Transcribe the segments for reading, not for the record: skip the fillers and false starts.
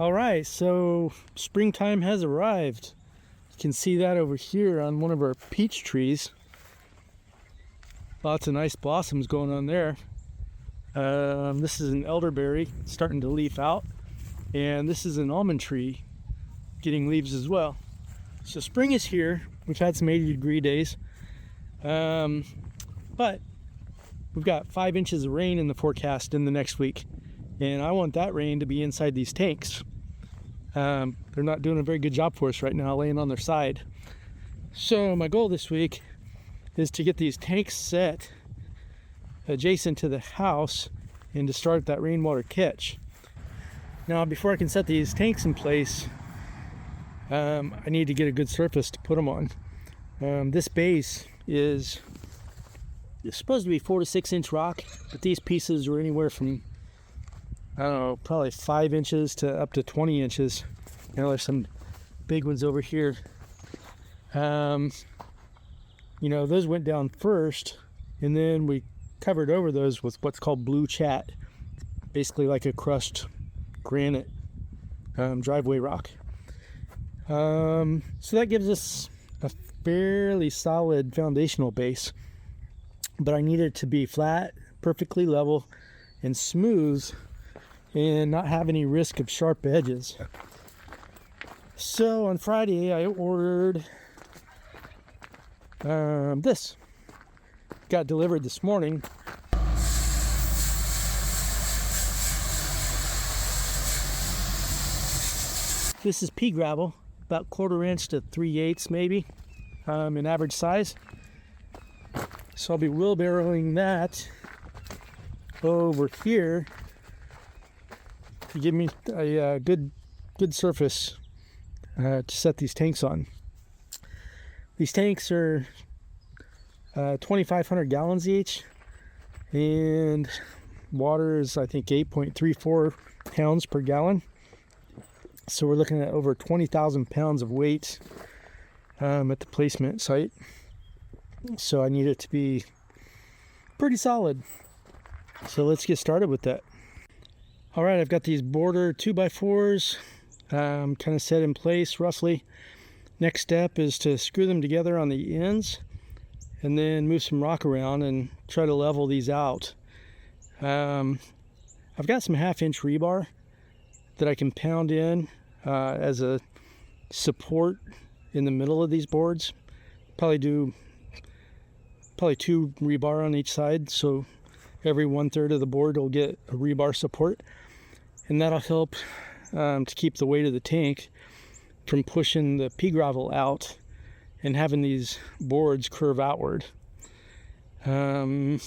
All right, so springtime has arrived. You can see that over here on one of our peach trees. Lots of nice blossoms going on there. This is an elderberry starting to leaf out, and this is an almond tree getting leaves as well. So spring is here. We've had some 80-degree days, but we've got 5 inches of rain in the forecast in the next week, and I want that rain to be inside these tanks. They're not doing a very good job for us right now, laying on their side. So my goal this week is to get these tanks set adjacent to the house and to start that rainwater catch. Now, before I can set these tanks in place, I need to get a good surface to put them on. This base is supposed to be 4 to 6 inch rock, but these pieces are anywhere from, I don't know, probably 5 inches to up to 20 inches. You know, there's some big ones over here. You know, those went down first, and then we covered over those with what's called blue chat, basically like a crushed granite driveway rock. So that gives us a fairly solid foundational base, but I need it to be flat, perfectly level, and smooth, and not have any risk of sharp edges. So on Friday I ordered this. Got delivered this morning. This is pea gravel, about 1/4 inch to 3/8 maybe, in average size. So I'll be wheelbarrowing that over here to give me a good surface to set these tanks on. These tanks are 2,500 gallons each, and water is, I think, 8.34 pounds per gallon. So we're looking at over 20,000 pounds of weight at the placement site. So I need it to be pretty solid. So let's get started with that. All right, I've got these border 2x4s kind of set in place roughly. Next step is to screw them together on the ends and then move some rock around and try to level these out. I've got some 1/2 inch rebar that I can pound in as a support in the middle of these boards. Probably 2 rebar on each side, so every 1/3 of the board will get a rebar support, and that'll help to keep the weight of the tank from pushing the pea gravel out and having these boards curve outward. Gonna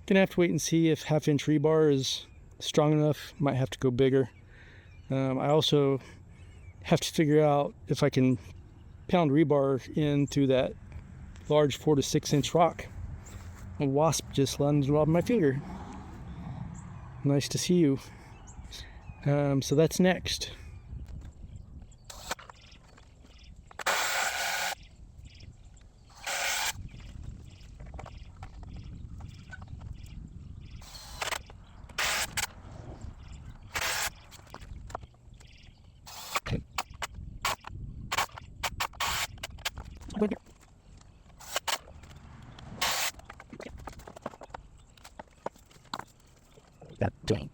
have to wait and see if 1/2 inch rebar is strong enough. Might have to go bigger. I also have to figure out if I can pound rebar in through that large 4 to 6 inch rock. A wasp just landed on my finger. Nice to see you. So that's next. That don't.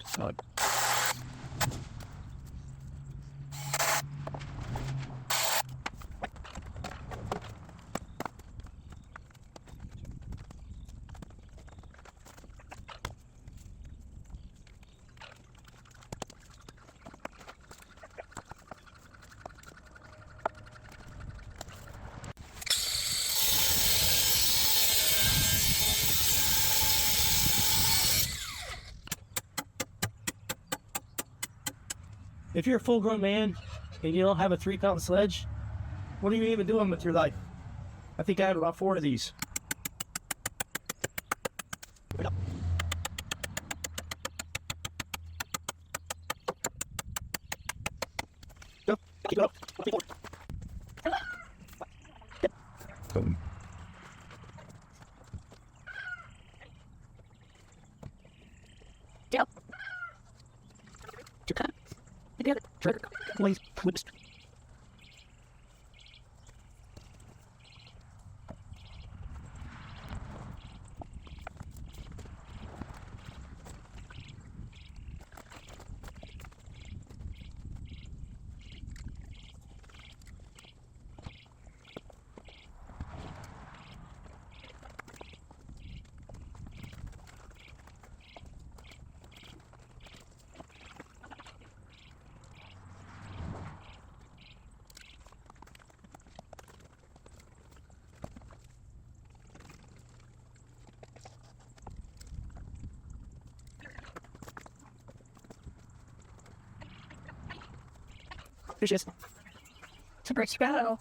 If you're a full-grown man and you don't have a 3-pound sledge, what are you even doing with your life? I think I have about 4 of these. Go, keep it up. Fishes. It's a great swallow.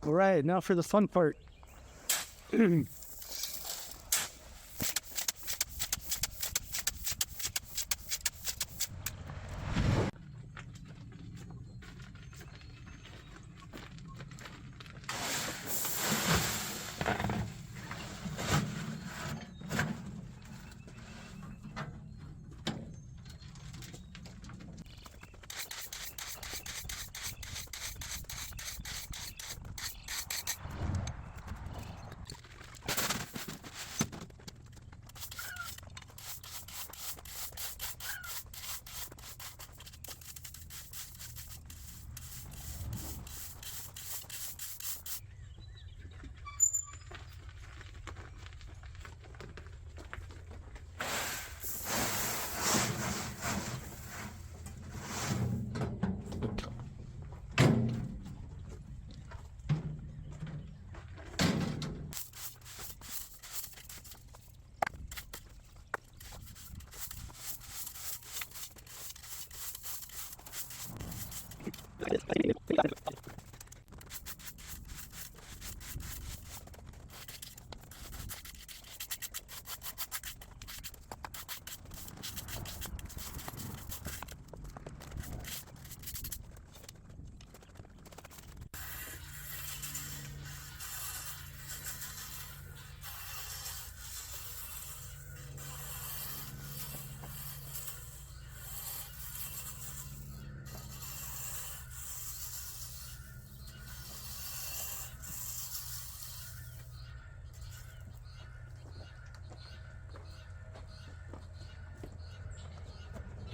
All right, now for the fun part.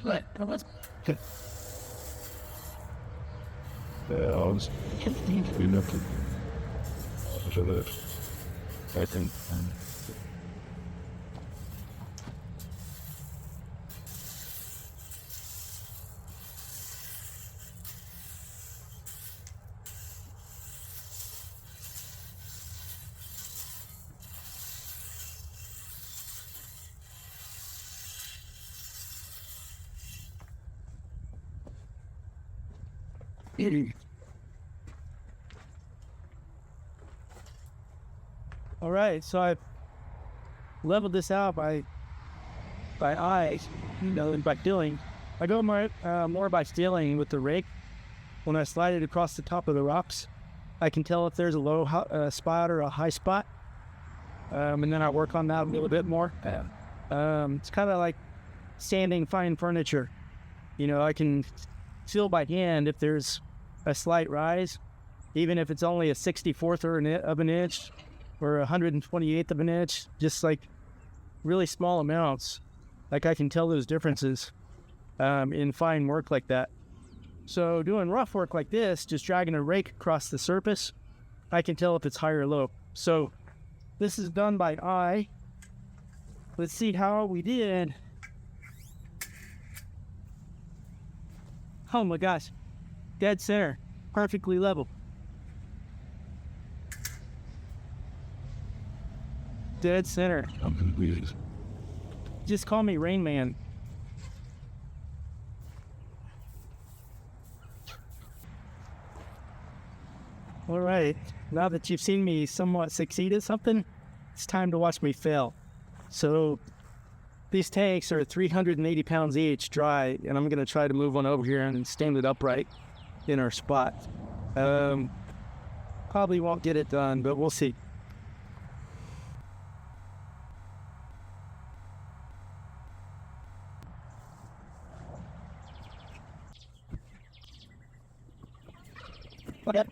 What? What's Bells. We look at I think. All right, so I've leveled this out by eye, and by feeling. I go more by feeling with the rake. When I slide it across the top of the rocks, I can tell if there's a low spot or a high spot, and then I work on that a little bit more. It's kind of like sanding fine furniture. I can feel by hand if there's a slight rise, even if it's only a 64th of an inch or a 128th of an inch, just like really small amounts. Like I can tell those differences in fine work like that. So doing rough work like this, just dragging a rake across the surface, I can tell if it's high or low. So this is done by eye. Let's see how we did. Oh my gosh, dead center, perfectly level. Dead center. I'm confused. Just call me Rain Man. All right, now that you've seen me somewhat succeed at something, it's time to watch me fail. So these tanks are 380 pounds each dry, and I'm gonna try to move one over here and stand it upright in our spot. Probably won't get it done, but we'll see. Yep.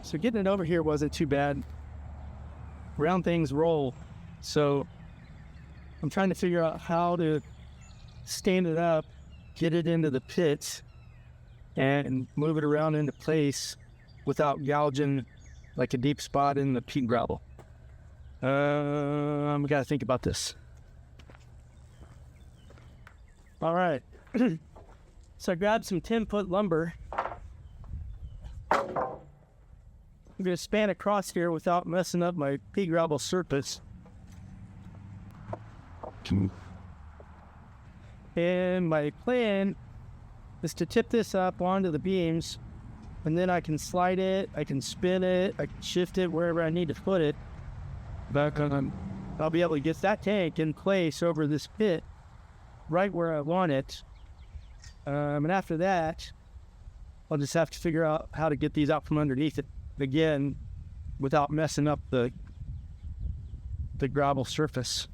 So getting it over here wasn't too bad. Round things roll. So I'm trying to figure out how to stand it up, get it into the pit, and move it around into place without gouging like a deep spot in the peat gravel. We gotta think about this. All right. So I grabbed some 10-foot lumber. I'm going to span across here without messing up my pea gravel surface. And my plan is to tip this up onto the beams, and then I can slide it, I can spin it, I can shift it wherever I need to put it. Back on. I'll be able to get that tank in place over this pit right where I want it. And after that, I'll just have to figure out how to get these out from underneath it again without messing up the gravel surface.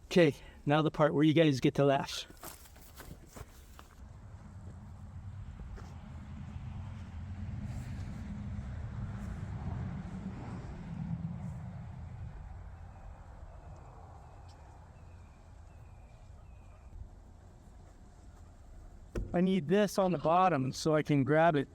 Okay, now the part where you guys get to laugh. I need this on the bottom so I can grab it.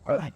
All right.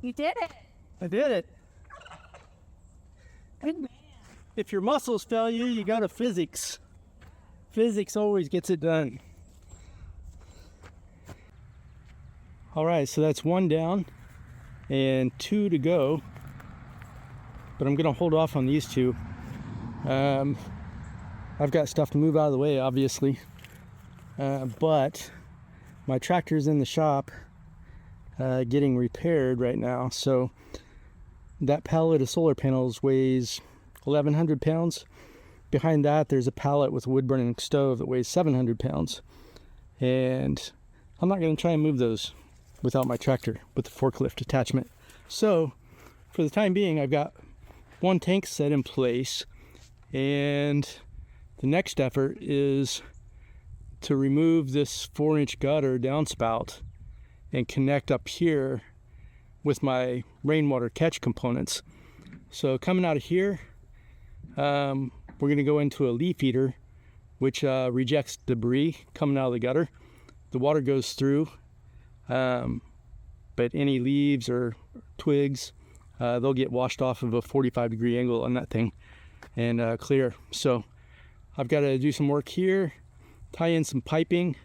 You did it. I did it. Good man. If your muscles fail you, you go to physics. Physics always gets it done. All right, so that's one down and 2 to go. But I'm gonna hold off on these 2. I've got stuff to move out of the way, obviously. But my tractor's in the shop getting repaired right now. So that pallet of solar panels weighs 1,100 pounds. behind that, there's a pallet with a wood burning stove that weighs 700 pounds. And I'm not going to try and move those without my tractor with the forklift attachment. So for the time being, I've got one tank set in place, and the next effort is to remove this 4-inch gutter downspout and connect up here with my rainwater catch components. So coming out of here, we're going to go into a leaf eater, which rejects debris coming out of the gutter. The water goes through, but any leaves or twigs, they'll get washed off of a 45-degree angle on that thing and clear. So I've got to do some work here, tie in some piping,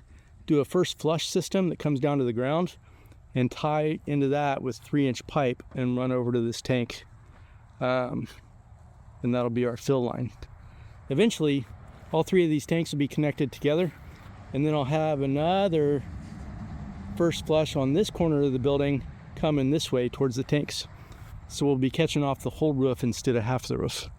do a first flush system that comes down to the ground, and tie into that with 3-inch pipe and run over to this tank. And that'll be our fill line. Eventually, all 3 of these tanks will be connected together, and then I'll have another first flush on this corner of the building coming this way towards the tanks. So we'll be catching off the whole roof instead of half the roof.